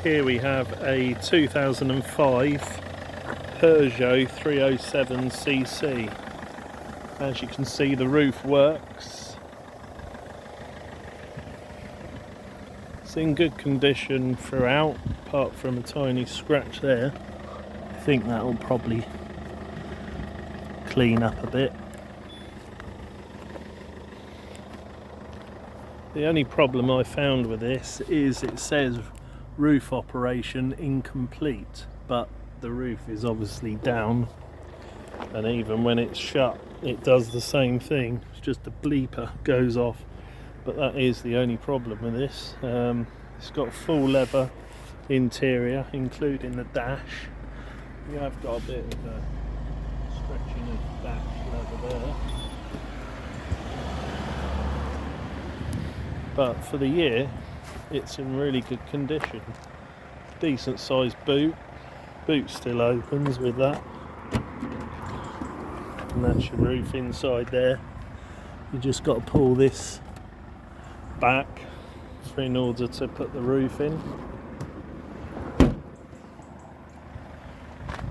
here we have a 2005 Peugeot 307cc. As you can see, the roof works. It's in good condition throughout, apart from a tiny scratch there. I think that'll probably clean up a bit. The only problem I found with this is it says roof operation incomplete, but the roof is obviously down, and even when it's shut it does the same thing. It's just a bleeper goes off, but that is the only problem with this. It's got full leather interior including the dash. You have got a bit of a stretching of dash leather there, but for the year it's in really good condition. Decent sized boot still opens with that, and that's your roof inside there. You just got to pull this back in order to put the roof in.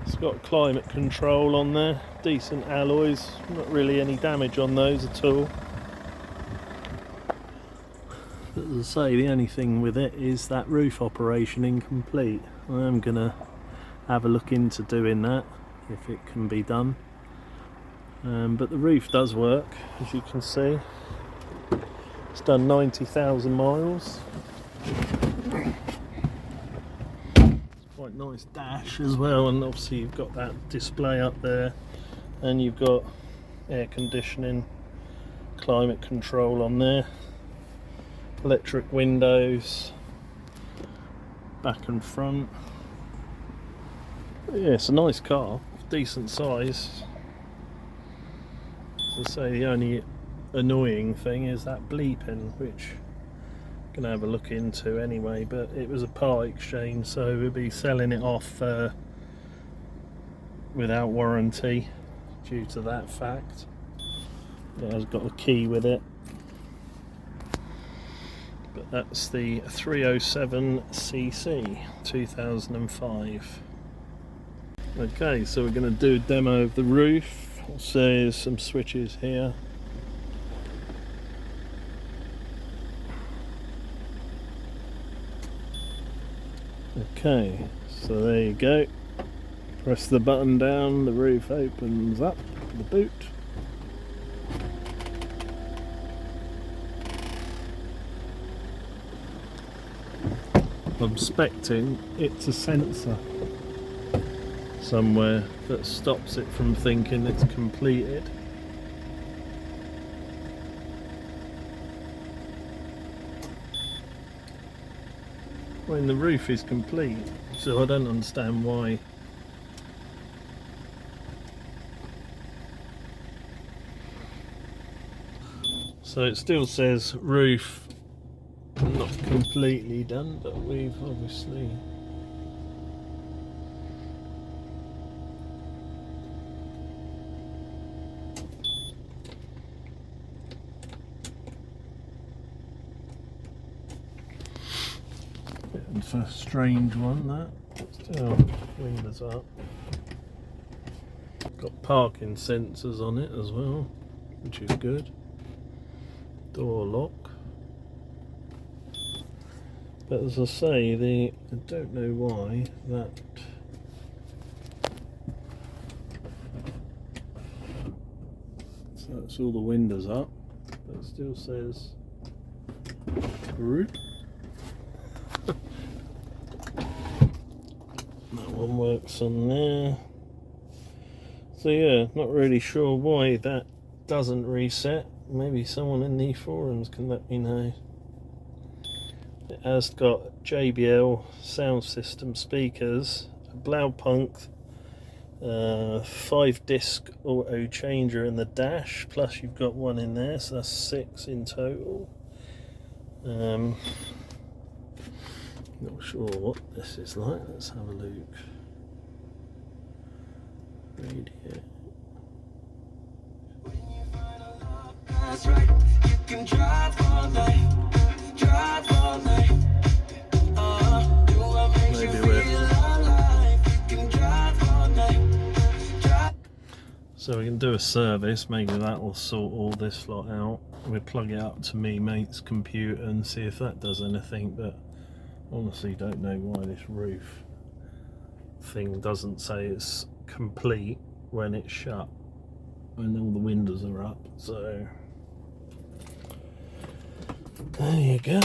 It's got climate control on there, decent alloys, not really any damage on those at all. As I say, the only thing with it is that roof operation incomplete. I am going to have a look into doing that if it can be done. But the roof does work, as you can see. It's done 90,000 miles. It's quite nice dash as well, and obviously you've got that display up there, and you've got air conditioning, climate control on there. Electric windows, back and front. But yeah, it's a nice car, decent size. As I say, the only annoying thing is that bleeping, which I'm going to have a look into anyway, but it was a part exchange, so we'll be selling it off without warranty due to that fact. It has got a key with it. But that's the 307cc 2005. Okay, so we're going to do a demo of the roof. So there's some switches here. Okay, so there you go. Press the button down, the roof opens up, the boot. I'm expecting it's a sensor somewhere that stops it from thinking it's completed. When the roof is complete, so I don't understand why. So it still says roof not completely done, but we've obviously bit of a strange one, that. Still windows up. Got parking sensors on it as well, which is good. Door lock. But as I say, I don't know why that so that's all the windows up, but it still says roof. That one works on there. So yeah, not really sure why that doesn't reset. Maybe someone in the forums can let me know. It has got JBL sound system speakers, a Blaupunk 5-disc auto changer in the dash, plus you've got one in there, so that's 6 in total. Not sure what this is like. Let's have a look. Radio. That's right. You can drive all night. Drive all night. So we can do a service, maybe that will sort all this lot out. We'll plug it up to me mate's computer and see if that does anything, but honestly don't know why this roof thing doesn't say it's complete when it's shut, when all the windows are up. So there you go.